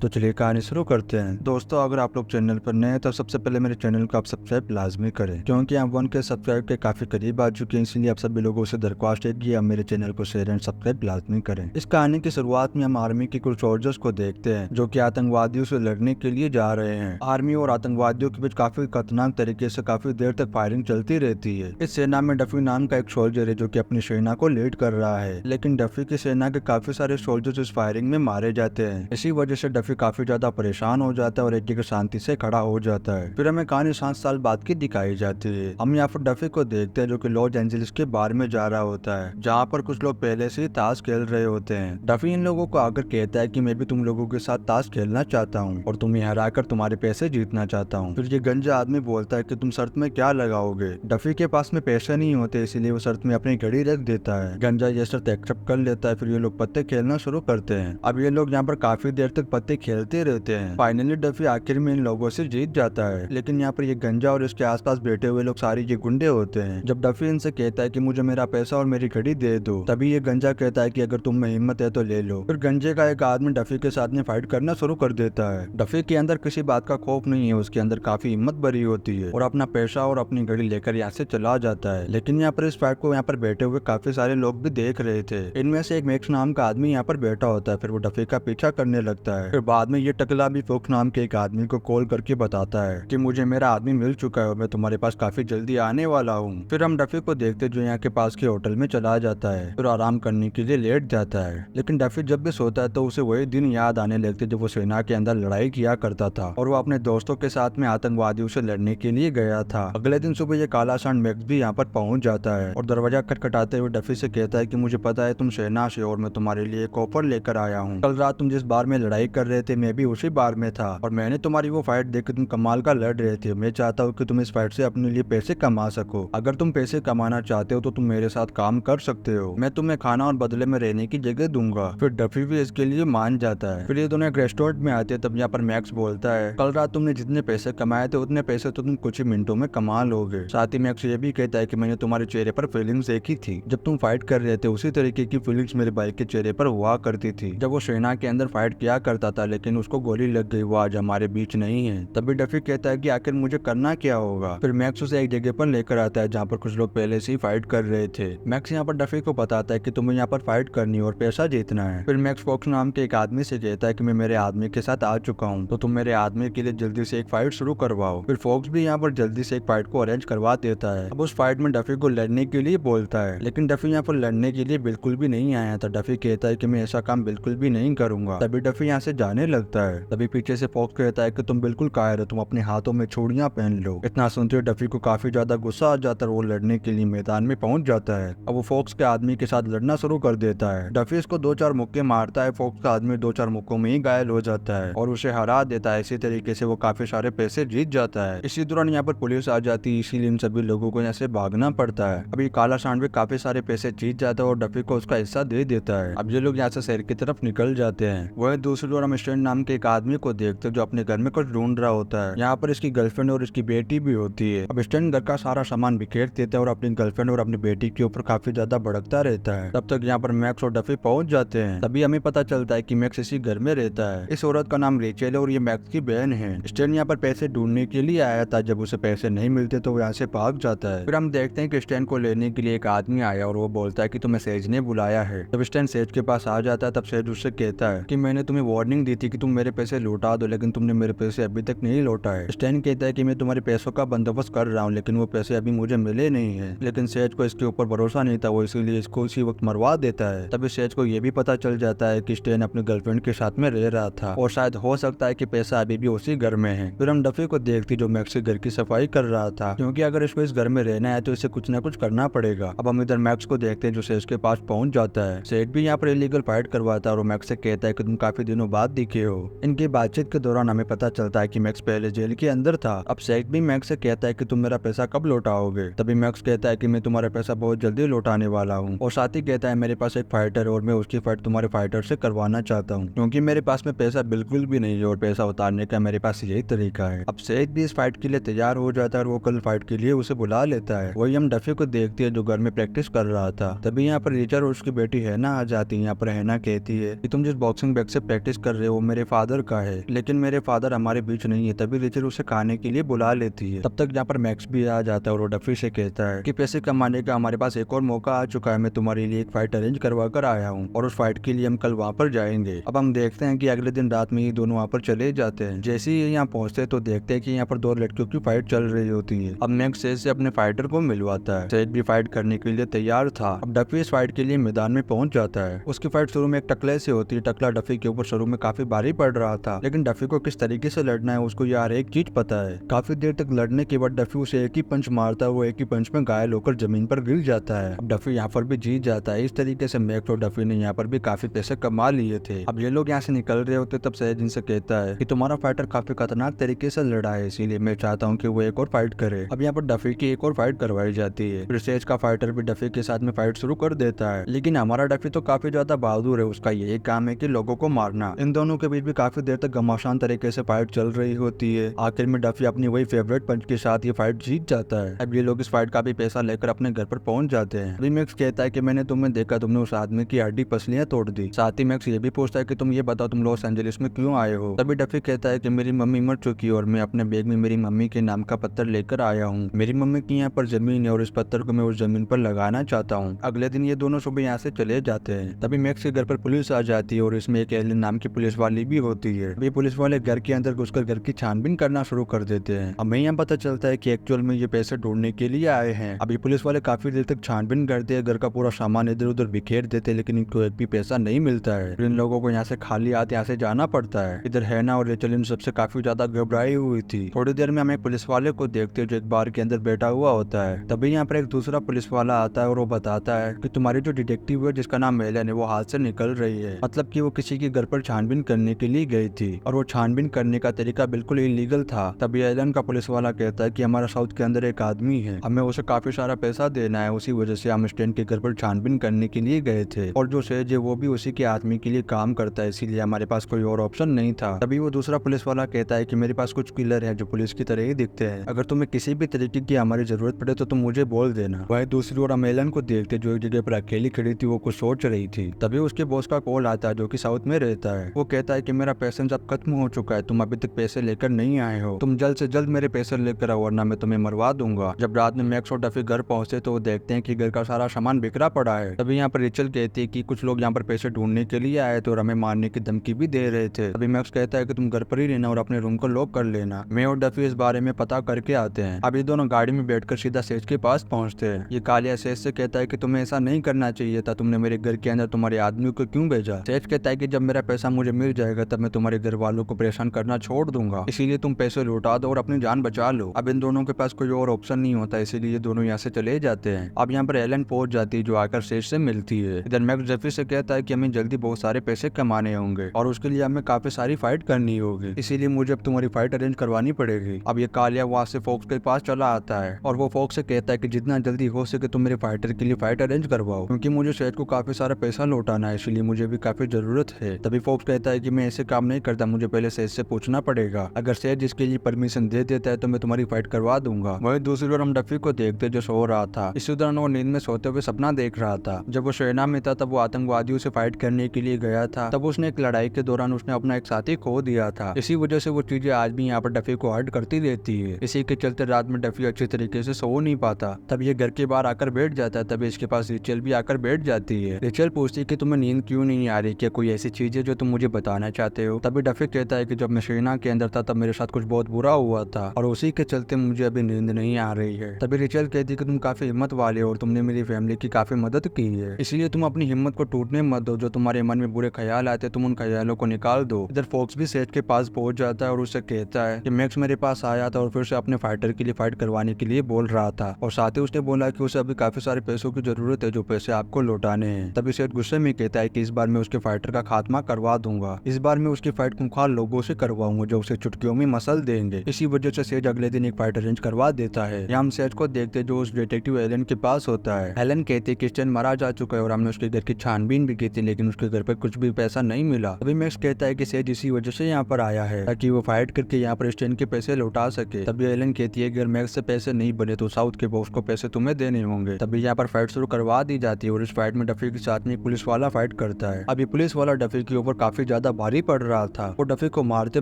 तो चलिए कहानी शुरू करते हैं। दोस्तों, अगर आप लोग चैनल पर नए हैं तो सबसे पहले मेरे चैनल को आप सब्सक्राइब लाजमी करें, क्योंकि आप 1 के सब्सक्राइब के काफी करीब आ चुके हैं। इसलिए आप सभी लोगों से दरख्वास्त है कि आप मेरे चैनल को शेयर एंड सब्सक्राइब लाजमी करें। इस कहानी की शुरुआत में हम आर्मी के कुछ सोल्जर्स को देखते हैं जो कि आतंकवादियों से लड़ने के लिए जा रहे हैं। आर्मी और आतंकवादियों के बीच काफी खतरनाक तरीके से काफी देर तक फायरिंग चलती रहती है। इस सेना में डफी नाम का एक सोल्जर है जो कि अपनी सेना को लीड कर रहा है, लेकिन डफी की सेना के काफी सारे सोल्जर्स इस फायरिंग में मारे जाते हैं। इसी वजह से डफी काफी ज्यादा परेशान हो जाता है और एक जगह शांति से खड़ा हो जाता है। फिर हमें कहानी 7 साल बाद की दिखाई जाती है। हम यहाँ पर डफी को देखते हैं जो कि लॉस एंजलिस के बार में जा रहा होता है, जहाँ पर कुछ लोग पहले से ही ताश खेल रहे होते हैं। डफी इन लोगों को आकर कहता है कि मैं भी तुम लोगों के साथ ताश खेलना चाहता हूँ और तुम्हें हराकर तुम्हारे पैसे जीतना चाहता हूँ। फिर ये गंजा आदमी बोलता है कि तुम शर्त में क्या लगाओगे। डफी के पास में पैसे नहीं होते, इसीलिए वो शर्त में अपनी घड़ी रख देता है। गंजा ये शर्त एक्सेप्ट कर लेता है। फिर ये लोग पत्ते खेलना शुरू करते हैं। अब ये लोग यहाँ पर काफी देर तक पत्ते खेलते रहते हैं। फाइनली डफी आखिर में इन लोगों से जीत जाता है, लेकिन यहाँ पर ये गंजा और इसके आसपास बैठे हुए लोग सारे ये गुंडे होते हैं। जब डफी इनसे कहता है कि मुझे मेरा पैसा और मेरी घड़ी दे दो, तभी ये गंजा कहता है कि अगर तुम में हिम्मत है तो ले लो। फिर गंजे का एक आदमी डफी के साथ में फाइट करना शुरू कर देता है। डफी के अंदर किसी बात का खौफ नहीं है, उसके अंदर काफी हिम्मत भरी होती है और अपना पैसा और अपनी घड़ी लेकर यहाँ से चला जाता है। लेकिन यहाँ पर इस फाइट को यहाँ पर बैठे हुए काफी सारे लोग भी देख रहे थे। इनमें से एक मैक्स नाम का आदमी यहाँ पर बैठा होता है। फिर वो डफी का पीछा करने लगता है। फिर बाद में ये टकला भी फोक्स नाम के एक आदमी को कॉल करके बताता है कि मुझे मेरा आदमी मिल चुका है और मैं तुम्हारे पास काफी जल्दी आने वाला हूँ। फिर हम डफी को देखते जो यहाँ के पास के होटल में चला जाता है, फिर आराम करने के लिए लेट जाता है। लेकिन डफी जब भी सोता है तो उसे वही दिन याद आने लगते जब वो सेना के अंदर लड़ाई किया करता था और वो अपने दोस्तों के साथ में आतंकवादियों से लड़ने के लिए गया था। अगले दिन सुबह ये काला सांड मैक्स भी यहाँ पर पहुंच जाता है और दरवाजा खटखटाते हुए डफी से कहता है कि मुझे पता है तुम सेना से और मैं तुम्हारे लिए एक ऑफर लेकर आया हूँ। कल रात तुम जिस बार में लड़ाई कर रहे थे मैं भी उसी बार में था और मैंने तुम्हारी वो फाइट देख के तुम कमाल का लड़ रहे थे। मैं चाहता हूँ कि तुम इस फाइट से अपने लिए पैसे कमा सको। अगर तुम पैसे कमाना चाहते हो तो तुम मेरे साथ काम कर सकते हो। मैं तुम्हें खाना और बदले में रहने की जगह दूंगा। फिर डफी भी इसके लिए मान जाता है। फिर ये दोनों एक रेस्टोरेंट में आते हैं। तब यहाँ पर मैक्स बोलता है कल रात तुमने जितने पैसे कमाए थे उतने पैसे तो तुम कुछ ही मिनटों में कमा लोगे। साथ ही मैक्स ये भी कहता है कि मैंने तुम्हारे चेहरे पर फीलिंग्स देखी थी जब तुम फाइट कर रहे थे, उसी तरीके की फीलिंग्स मेरे भाई के चेहरे पर हुआ करती थी जब वो सेना के अंदर फाइट किया करता था, लेकिन उसको गोली लग गई। वो आज हमारे बीच नहीं है। तभी डफी कहता है कि आखिर मुझे करना क्या होगा। फिर मैक्स उसे एक जगह पर लेकर आता है जहाँ पर कुछ लोग पहले से ही फाइट कर रहे थे। मैक्स यहाँ पर डफी को बताता है कि तुम्हें यहाँ पर फाइट करनी और पैसा जीतना है। फिर मैक्स फॉक्स नाम के एक आदमी से कहता है कि मैं मेरे आदमी के साथ आ चुका हूँ, तो तुम मेरे आदमी के लिए जल्दी से एक फाइट शुरू करवाओ। फिर फॉक्स भी यहाँ पर जल्दी से एक फाइट को अरेंज करवा देता है। अब उस फाइट में डफी को लड़ने के लिए बोलता है, लेकिन डफी यहाँ पर लड़ने के लिए बिल्कुल भी नहीं आया था। डफी कहता है कि मैं ऐसा काम बिल्कुल भी नहीं करूंगा। तभी डफी यहाँ से जाने लगता है। तभी पीछे से फॉक्स कहता है कि तुम बिल्कुल कायर हो, तुम अपने हाथों में चूड़ियां पहन लो। इतना सुनते हुए डफी को काफी ज्यादा गुस्सा आ जाता है। वो लड़ने के लिए मैदान में पहुंच जाता है। अब वो फॉक्स के आदमी के साथ लड़ना शुरू कर देता है। डफी इसको 2-4 मुक्के मारता है। फॉक्स का आदमी 2-4 मुक्कों में ही घायल हो जाता है और उसे हरा देता है। इसी तरीके से वो काफी सारे पैसे जीत जाता है। इसी दौरान यहाँ पर पुलिस आ जाती है, इसीलिए इन सभी लोगों को यहाँ से भागना पड़ता है। अभी काला सांड भी काफी सारे पैसे जीत जाता है और डफी को उसका हिस्सा दे देता है। अब ये लोग यहाँ से शहर की तरफ निकल जाते हैं। वह दूसरी ओर हम स्टैंड नाम के एक आदमी को देखते हैं जो अपने घर में कुछ ढूंढ रहा होता है। यहाँ पर इसकी गर्लफ्रेंड और इसकी बेटी भी होती है। अब स्टैंड घर का सारा सामान बिखेर देता है और अपनी गर्लफ्रेंड और अपनी बेटी के ऊपर काफी ज्यादा भड़कता रहता है। तब तक यहाँ पर मैक्स और डफी पहुंच जाते हैं। तभी हमें पता चलता है कि मैक्स इसी घर में रहता है। इस औरत का नाम रेचल है और ये मैक्स की बहन है। स्टैंड यहाँ पर पैसे ढूंढने के लिए आया था। जब उसे पैसे नहीं मिलते तो वो यहाँ से भाग जाता है। फिर हम देखते हैं कि स्टैंड को लेने के लिए एक आदमी आया और वो बोलता है कि तुम्हें सेज ने बुलाया है। जब स्टैंड सेज के पास आ जाता है तब सेज उससे कहता है कि मैंने तुम्हें वार्निंग दी थी कि तुम मेरे पैसे लौटा दो, लेकिन तुमने मेरे पैसे अभी तक नहीं लौटा है। स्टैन कहता है कि मैं तुम्हारे पैसों का बंदोबस्त कर रहा हूँ, लेकिन वो पैसे अभी मुझे मिले नहीं है। लेकिन सेज को इसके ऊपर भरोसा नहीं था, वो इसीलिए इसको उसी वक्त मरवा देता है। तभी सेज को ये भी पता चल जाता है कि स्टैन अपनी गर्लफ्रेंड के साथ में रह रहा था और शायद हो सकता है कि पैसा अभी भी उसी घर में है। फिर हम डफी को देखती जो मैक्स के घर की सफाई कर रहा था, क्योंकि अगर इसको इस घर में रहना है तो इसे कुछ न कुछ करना पड़ेगा। अब हम इधर मैक्स को देखते हैं जो सेज के पास पहुंच जाता है। सेज भी यहाँ पर इलीगल फाइट करवाता है और मैक्स से कहता है कि तुम काफी दिनों बाद दिखे हो। इनकी बातचीत के दौरान हमें पता चलता है कि मैक्स पहले जेल के अंदर था। अब सेज भी मैक्स से कहता है कि तुम मेरा पैसा कब लौटाओगे। तभी मैक्स कहता है कि मैं तुम्हारा पैसा बहुत जल्दी लौटाने वाला हूँ और साथ ही कहता है मेरे पास एक फाइटर है और मैं उसकी फाइट तुम्हारे फाइटर से करवाना चाहता हूँ, क्योंकि मेरे पास में पैसा बिल्कुल भी नहीं है और पैसा उतारने का मेरे पास यही तरीका है। अब सेज भी इस फाइट के लिए तैयार हो जाता है और वो कल फाइट के लिए उसे बुला लेता है। वही हम डफी को देखते हैं जो घर में प्रैक्टिस कर रहा था। तभी यहाँ पर रिचर्ड और उसकी बेटी हैना आ जाती है। यहाँ पर हैना कहती है कि तुम जिस बॉक्सिंग बैग से प्रैक्टिस कर रहे वो मेरे फादर का है, लेकिन मेरे फादर हमारे बीच नहीं है। तभी रेचल उसे खाने के लिए बुला लेती है। तब तक यहाँ पर मैक्स भी आ जाता है और वो डफी से कहता है कि पैसे कमाने का हमारे पास एक और मौका आ चुका है। मैं तुम्हारे लिए एक फाइट अरेंज करवा कर आया हूँ और उस फाइट के लिए हम कल वहाँ पर जाएंगे। अब हम देखते हैं कि अगले दिन रात में ये दोनों वहाँ पर चले जाते हैं। जैसे ही यहाँ पहुँचते तो देखते हैं कि यहाँ पर दो लड़कियों की फाइट चल रही होती है। अब मैक्स सेज से अपने फाइटर को मिलवाता है। सेज भी फाइट करने के लिए तैयार था। अब डफी इस फाइट के लिए मैदान में पहुंच जाता है। उसकी फाइट शुरू में एक टकले से होती है। टकला डफी के ऊपर शुरू में काफी भारी पड़ रहा था, लेकिन डफी को किस तरीके से लड़ना है उसको यार एक चीज पता है। काफी देर तक लड़ने के बाद डफी उसे एक ही पंच मारता है। वो एक ही पंच में घायल होकर जमीन पर गिर जाता है। अब डफी यहाँ पर भी जीत जाता है। इस तरीके से मैक्स और डफी ने यहाँ पर भी काफी पैसे कमा लिए थे। अब ये लोग यहाँ से निकल रहे होते तब सैज इनसे कहता है कि तुम्हारा फाइटर काफी खतरनाक तरीके से लड़ा है, इसीलिए मैं चाहता हूँ कि वो एक और फाइट करे। अब यहाँ पर डफी की एक और फाइट करवाई जाती है। फिर सैज का फाइटर भी डफी के साथ में फाइट शुरू कर देता है, लेकिन हमारा डफी तो काफी ज्यादा बहादुर है। उसका यही काम है कि लोगों को मारना। इन दोनों के बीच भी काफी देर तक घमासान तरीके से फाइट चल रही होती है। आखिर में डफी अपनी वही फेवरेट पंच के साथ ये फाइट जीत जाता है। अब ये लोग इस फाइट का भी पैसा लेकर अपने घर पर पहुंच जाते हैं। अभी मैक्स कहता है कि मैंने तुम्हें देखा, तुमने उस आदमी की हड्डी पसलियां तोड़ दी। साथ ही मैक्स ये भी पूछता है कि तुम ये बताओ तुम लॉस एंजलिस में क्यों आए हो। तभी डफी कहता है कि मेरी मम्मी मर चुकी है और मैं अपने बैग में मेरी मम्मी के नाम का पत्थर लेकर आया हूँ। मेरी मम्मी की यहाँ पर जमीन है और इस पत्थर को मैं उस जमीन पर लगाना चाहता हूँ। अगले दिन ये दोनों सुबह यहाँ से चले जाते हैं। तभी मैक्स के घर पर पुलिस आ जाती है और इसमें एक एलिन नाम की पुलिस वाली भी होती है। अभी पुलिस वाले घर के अंदर घुसकर घर की छानबीन करना शुरू कर देते हैं। हमें यहाँ पता चलता है कि एक्चुअल में ये पैसे ढूंढने के लिए आए हैं। अभी पुलिस वाले काफी देर तक छानबीन करते हैं, घर का पूरा सामान इधर उधर बिखेर देते, लेकिन इनको एक भी पैसा नहीं मिलता है। इन लोगों को यहाँ से खाली हाथ यहाँ से जाना पड़ता है। इधर हैना और रेचल इन सबसे काफी ज्यादा घबराई हुई थी। थोड़ी देर में हमें पुलिस वाले को देखते जो एक बार के अंदर बैठा हुआ होता है। तभी यहाँ पर एक दूसरा पुलिस वाला आता है और वो बताता है कि तुम्हारी जो डिटेक्टिव है जिसका नाम मेलन है वो हाथ से निकल रही है। मतलब कि वो किसी के घर पर छानबीन करने के लिए गई थी और वो छानबीन करने का तरीका बिल्कुल इलीगल था। तभी एलन का पुलिस वाला कहता है कि हमारा साउथ के अंदर एक आदमी है, हमें उसे काफी सारा पैसा देना है, उसी वजह से हम स्टैन के घर पर छानबीन करने के लिए गए थे और जो सेज है वो भी उसी के आदमी के लिए काम करता है, इसीलिए हमारे पास कोई और ऑप्शन नहीं था। तभी वो दूसरा पुलिस वाला कहता है कि मेरे पास कुछ किलर है जो पुलिस की तरह ही दिखते हैं, अगर तुम्हें किसी भी तरीके की हमारी जरूरत पड़े तो तुम मुझे बोल देना। वह दूसरी ओर एलन को देखते जो एक जगह पर अकेली खड़ी थी, वो कुछ सोच रही थी। तभी उसके बॉस का कॉल आता है जो कि साउथ में रहता है। वो कहता है कि मेरा पैसेंजर अब खत्म हो चुका है, तुम अभी तक पैसे लेकर नहीं आए हो, तुम जल्द से जल्द मेरे पैसे लेकर आओ वरना मैं तुम्हें मरवा दूंगा। जब रात में मैक्स और डफी घर पहुंचते तो वो देखते हैं कि घर का सारा सामान बिखरा पड़ा है। तभी यहाँ पर रेचल कहती है कि कुछ लोग यहाँ पर पैसे ढूंढने के लिए आए थे और हमें मारने की धमकी भी दे रहे थे। तभी मैक्स कहता है कि तुम घर पर ही रहना और अपने रूम को लॉक कर लेना। मैं और डफी इस बारे में पता करके आते हैं। अब ये दोनों गाड़ी में बैठकर सीधा सेज के पास पहुंचते हैं। ये कालिया सेज से कहता है कि तुम्हें ऐसा नहीं करना चाहिए था, तुमने मेरे घर के अंदर तुम्हारे आदमी को क्यों भेजा। सेज कहता है कि जब मेरा पैसा मुझे मिल जाएगा तब मैं तुम्हारे घर वालों को परेशान करना छोड़ दूंगा, इसीलिए तुम पैसे लौटा दो और अपनी जान बचा लो। अब इन दोनों के पास कोई और ऑप्शन नहीं होता, इसीलिए दोनों यहाँ से चले जाते हैं। अब यहाँ पर एलन पहुंच जाती है जो आकर सेज से मिलती है। इधर मैक्स डफी से कहता है कि हमें जल्दी बहुत सारे पैसे कमाने होंगे और उसके लिए हमें काफी सारी फाइट करनी होगी, इसीलिए मुझे अब तुम्हारी फाइट अरेंज करवानी पड़ेगी। अब ये कालिया वहाँ से फोक्स के पास चला आता है और वो फोक्स से कहता है कि जितना जल्दी हो सके तुम मेरे फाइटर के लिए फाइट अरेंज करवाओ, क्योंकि मुझे सेज को काफी सारा पैसा लौटाना है, इसलिए मुझे भी काफी जरूरत है। तभी फोक्स कहता है कि मैं ऐसे काम नहीं करता, मुझे पहले सेज से पूछना पड़ेगा, अगर सेज इसके लिए परमिशन दे देता है तो मैं तुम्हारी फाइट करवा दूंगा। वही दूसरी ओर हम डफी को देखते जो सो रहा था। इसी दौरान वो नींद में सोते हुए सपना देख रहा था। जब वो सेना में था तब वो आतंकवादियों से फाइट करने के लिए गया था। तब उसने एक लड़ाई के दौरान उसने अपना एक साथी खो दिया था। इसी वजह से वो चीजें आज भी यहाँ पर डफी को हर्ट करती रहती है। इसी के चलते रात में डफी अच्छी तरीके से सो नहीं पाता। तब ये घर के बाहर आकर बैठ जाता है। तभी इसके पास रिचल भी आकर बैठ जाती है। रिचल पूछती है कि तुम्हें नींद क्यों नहीं आ रही, क्या कोई ऐसी चीज है जो तुम मुझे बताना चाहते हो। तभी डफी कहता है कि जब मैं सेना के अंदर था तब मेरे साथ कुछ बहुत बुरा हुआ था और उसी के चलते मुझे अभी नींद नहीं आ रही है। तभी रिचल कहती है कि तुम काफी हिम्मत वाले हो और तुमने मेरी फैमिली की काफी मदद की है, इसलिए तुम अपनी हिम्मत को टूटने मत दो। जो तुम्हारे मन में बुरे ख्याल आते तुम उन ख्यालों को निकाल दो। इधर फोक्स भी सेज के पास पहुंच जाता है और उससे कहता है कि मैक्स मेरे पास आया था और फिर से अपने फाइटर के लिए फाइट करवाने के लिए बोल रहा था और साथ ही उसने बोला कि उसे अभी काफी सारे पैसों की जरूरत है जो पैसे आपको लौटाने हैं। तभी सेज गुस्से में कहता है कि इस बार मैं उसके फाइटर का खात्मा करवा दूंगा, इस बार मैं उसकी फाइट खूंखार लोगों से करवाऊंगा जो उसे चुटकियों में मसल देंगे। इसी वजह से सेज अगले दिन एक फाइट अरेंज करवा देता है। यहाँ हम सेज को देखते जो उस डिटेक्टिव एलन के पास होता है। एलन कहते कि स्टैन मारा जा चुका है और हमने उसके घर की छानबीन भी की थी लेकिन उसके घर पर कुछ भी पैसा नहीं मिला। तभी मैक्स कहता है कि सेज इसी वजह से यहाँ पर आया है ताकि वो फाइट करके यहाँ पर स्टैन के पैसे लौटा सके। तभी एलन कहती है कि अगर मैक्स से पैसे नहीं बने तो साउथ के बॉस को पैसे तुम्हें देने होंगे। तभी यहाँ पर फाइट शुरू करवा दी जाती है और इस फाइट में डफी के साथ में पुलिस वाला फाइट करता है। अभी पुलिस वाला डफी के ऊपर काफी ज्यादा ज्यादा भारी पड़ रहा था। वो डफी को मारते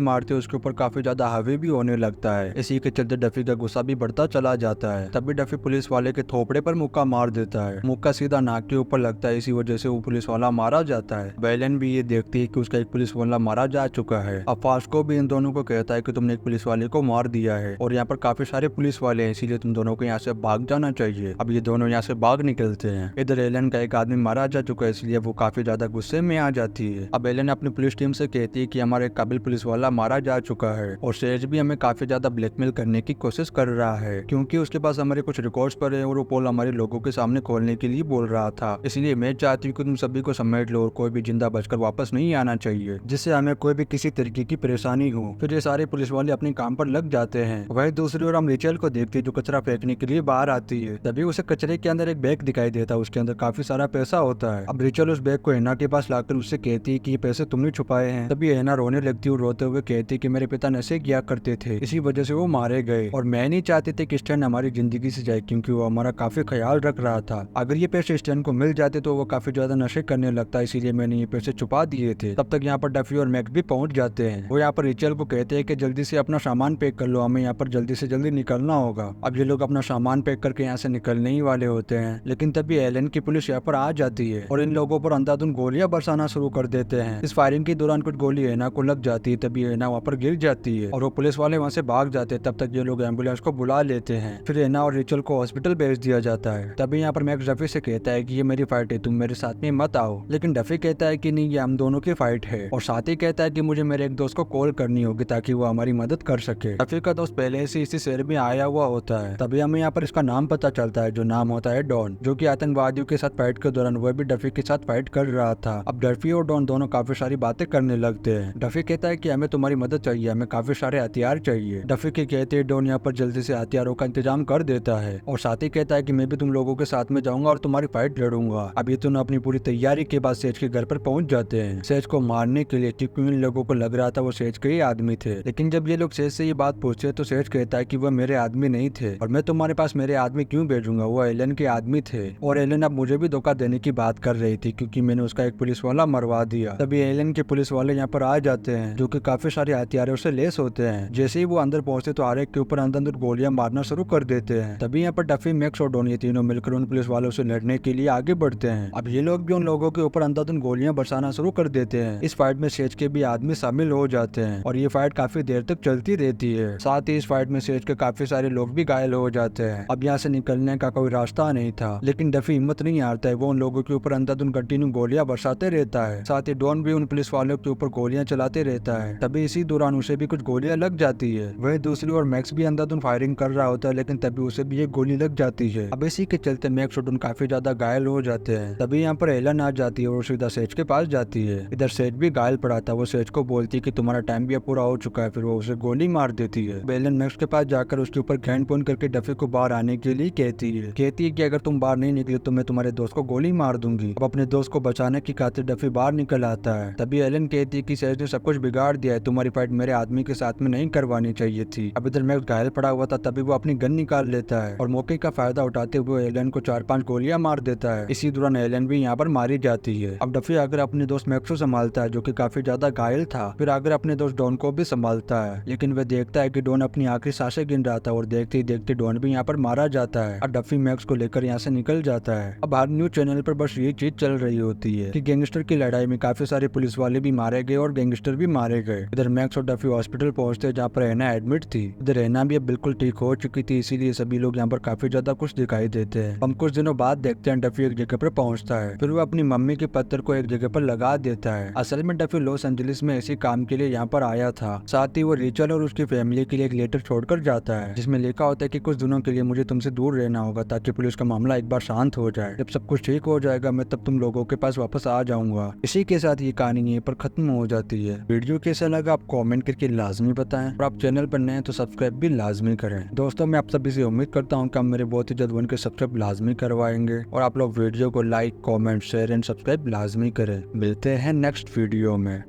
मारते उसके ऊपर काफी ज्यादा हावी भी होने लगता है। इसी के चलते डफी का गुस्सा भी बढ़ता चला जाता है। तभी डफी पुलिस वाले के थोपड़े पर मुक्का मार देता है। मुक्का सीधा नाक के ऊपर लगता है, इसी वजह से वो पुलिस वाला मारा जाता है। बेलन भी ये देखती है कि उसका एक पुलिस वाला मारा जा चुका है। अब फास्को भी इन दोनों को कहता है कि तुमने एक पुलिस वाले को मार दिया है और यहाँ पर काफी सारे पुलिस वाले हैं, इसीलिए तुम दोनों को यहाँ से भाग जाना चाहिए। अब ये दोनों यहाँ से भाग निकलते हैं। इधर एलन का एक आदमी मारा जा चुका है, इसलिए वो काफी ज्यादा गुस्से में आ जाती है। अब एलन अपनी पुलिस टीम से कहती है कि हमारा एक काबिल पुलिस वाला मारा जा चुका है और सेज भी हमें काफी ज्यादा ब्लैकमेल करने की कोशिश कर रहा है, क्योंकि उसके पास हमारे कुछ रिकॉर्ड्स पर है और वो पोल हमारे लोगों के सामने खोलने के लिए बोल रहा था। इसलिए मैं चाहती हूँ कि तुम सभी को समेट लो और कोई भी जिंदा बचकर वापस नहीं आना चाहिए, जिससे हमें कोई भी किसी तरीके की परेशानी हो। फिर ये सारे पुलिस वाले अपने काम पर लग जाते हैं। वही दूसरी ओर हम रिचल को देखते हैं जो कचरा फेंकने के लिए बाहर आती है। तभी उसे कचरे के अंदर एक बैग दिखाई देता है, उसके अंदर काफी सारा पैसा होता है। अब रिचल उस बैग को एना के पास लाकर उससे कहती है कि ये पैसे तुमने छुपाए हैं। तभी एना रोने लगती और रोते हुए कहती है कि मेरे पिता नशे किया करते थे, इसी वजह से वो मारे गए और मैं नहीं चाहती थी कि स्टैन हमारी जिंदगी से जाए, क्योंकि वो हमारा काफी ख्याल रख रहा था। अगर ये पैसे स्टैन को मिल जाते तो वो काफी ज्यादा नशे करने लगता, इसीलिए मैंने ये पैसे छुपा दिए थे। तब तक यहाँ पर डफी और मैक्स भी पहुंच जाते हैं। वो यहाँ पर रिचल को कहते हैं कि जल्दी से अपना सामान पैक कर लो, हमें यहाँ पर जल्दी से जल्दी निकलना होगा। अब ये लोग अपना सामान पैक करके यहाँ से निकलने ही वाले होते हैं, लेकिन तभी एलन की पुलिस यहाँ पर आ जाती है और इन लोगों पर अंधाधुंध गोलियां बरसाना शुरू कर देते हैं। इस फायरिंग के दौरान कुछ गोली एना को लग जाती है, तभी एना वहाँ पर गिर जाती है और वो पुलिस वाले वहाँ से भाग जाते हैं। तब तक ये लोग एम्बुलेंस को बुला लेते हैं। फिर एना और रिचल को हॉस्पिटल भेज दिया जाता है। तभी यहाँ पर मैक्स डफी से कहता है कि ये मेरी फाइट है, तुम मेरे साथ में मत आओ, लेकिन डफी कहता है कि नहीं, ये हम दोनों की फाइट है और साथ ही कहता है कि मुझे मेरे एक दोस्त को कॉल करनी होगी ताकि वो हमारी मदद कर सके। डफी का दोस्त पहले से इसी शहर में आया हुआ होता है। तभी हमें यहाँ पर इसका नाम पता चलता है, जो नाम होता है डॉन, जो कि आतंकवादियों के साथ फाइट के दौरान वह भी डफी के साथ फाइट कर रहा था। अब डफी और डॉन दोनों काफी सारी बातें करने लगते हैं। डफी कहता है कि हमें तुम्हारी मदद चाहिए, हमें काफी सारे हथियार चाहिए। डफी के कहते हैं डॉन यहाँ पर जल्दी से हथियारों का इंतजाम कर देता है और साथ ही कहता है कि मैं भी तुम लोगों के साथ में जाऊंगा और तुम्हारी फाइट लड़ूंगा। अब ये दोनों अपनी पूरी तैयारी के बाद सेज के घर पर पहुंच जाते हैं, सेज को मारने के लिए, क्योंकि इन लोगों को लग रहा था वो सेज के ही आदमी थे। लेकिन जब ये लोग सेज से ये बात पूछते तो सेज कहता है कि वह मेरे आदमी नहीं थे और मैं तुम्हारे पास मेरे आदमी क्यों भेजूंगा, वो एलन के आदमी थे और एलन अब मुझे भी धोखा देने की बात कर रही थी, क्योंकि मैंने उसका एक पुलिस वाला मरवा दिया। तभी एलन के पुलिस वाले यहाँ पर आ जाते हैं, जो कि काफी सारे हथियारों से लेस होते हैं। जैसे ही वो अंदर पहुंचते तो आरेख के ऊपर अंदर गोलियां मारना शुरू कर देते हैं। तभी यहाँ पर डफी, मैक्स और डॉन ये तीनों मिलकर उन पुलिस वालों से लड़ने के लिए आगे बढ़ते हैं। अब ये लोग भी उन लोगों के ऊपर अंधाधुंध गोलियां बरसाना शुरू कर देते हैं। इस फाइट में सेज के भी आदमी शामिल हो जाते हैं और ये फाइट काफी देर तक चलती रहती है। साथ ही इस फाइट में सेज के काफी सारे लोग भी घायल हो जाते हैं। अब यहाँ से निकलने का कोई रास्ता नहीं था, लेकिन डफी हिम्मत नहीं हारता है, वो उन लोगों के ऊपर अंधाधुंध कंटिन्यू गोलियां बरसाते रहता है। साथ ही डॉन भी उन पुलिस वालों के ऊपर गोलियां चलाते रहता है। तभी इसी दौरान उसे भी कुछ गोलियां लग जाती है। वही दूसरी ओर मैक्स भी अंधाधुंध फायरिंग कर रहा होता है, लेकिन तभी उसे भी एक गोली लग जाती है। अब इसी के चलते मैक्स और डॉन काफी ज्यादा घायल हो जाते हैं। तभी यहाँ पर एलन आ जाती है और सीधा सेज के पास जाती है। इधर सेज भी घायल पड़ा था, वो सेज को बोलती है कि तुम्हारा टाइम भी अब पूरा हो चुका है, फिर वो उसे गोली मार देती है। एलन मैक्स के पास जाकर उसके ऊपर घैंट पॉइंट करके डफी को बाहर आने के लिए कहती है कि अगर तुम बाहर नहीं निकले तो मैं तुम्हारे दोस्त को गोली मार दूंगी। अब अपने दोस्त को बचाने की खातिर डफी बाहर निकल आता है। तभी एलन कहती है कि सेज ने सब कुछ बिगाड़ दिया है, तुम्हारी फाइट मेरे आदमी के साथ में नहीं करवानी चाहिए थी। अब इधर मैक्स घायल पड़ा हुआ था, तभी वो अपनी गन निकाल लेता है और मौके का फायदा उठाते हुए एलन को 4-5 गोलियां मार देता है। इसी दौरान एलन भी यहाँ पर मारी जाती है। अब डफी आकर अपने दोस्त मैक्स को संभालता है, जो कि काफी ज्यादा घायल था। फिर आकर अपने दोस्त डॉन को भी संभालता है, लेकिन वह देखता है कि डॉन अपनी आखिरी सांसें गिन रहा था और देखते ही देखते डॉन भी यहाँ पर मारा जाता है और डफी मैक्स को लेकर यहाँ से निकल जाता है। अब हर न्यूज चैनल पर बस ये चीज चल रही होती है कि गैंगस्टर की लड़ाई में काफी सारे पुलिस वाले भी मारे गए और गैंगस्टर भी मारे गए। इधर मैक्स और डफी हॉस्पिटल पहुंचते जहाँ पर एना एडमिट थी। इधर एना भी अब बिल्कुल ठीक हो चुकी थी, इसीलिए सभी लोग यहाँ पर काफी ज्यादा कुछ दिखाई देते हैं। हम कुछ दिनों बाद देखते हैं डफी एक जगह पर पहुंचता है, फिर वो अपनी मम्मी के पत्थर को एक जगह पर लगा देता है। असल में डफी लॉस एंजलिस में इसी काम के लिए यहाँ पर आया था। साथ ही वो रिचल और उसकी फैमिली के लिए एक लेटर छोड़कर जाता है, जिसमें लिखा होता है कि कुछ दिनों के लिए मुझे तुमसे दूर रहना होगा ताकि पुलिस का मामला एक बार शांत हो जाए। जब सब कुछ ठीक हो जाएगा मैं तब तुम लोगों के पास वापस आ जाऊंगा। इसी के साथ ये कहानी यहीं पर खत्म हो जाती है। वीडियो कैसा लगा आप कमेंट करके लाजमी बताएं और आप चैनल पर नए हैं तो सब्सक्राइब भी लाजमी करें। दोस्तों मैं आप सभी से उम्मीद करता हूँ कि हम मेरे बहुत ही जल्द 1K सब्सक्राइब लाजमी करवाएंगे और आप लोग वीडियो को like, comment, share and subscribe लाजमी करें। मिलते हैं नेक्स्ट वीडियो में।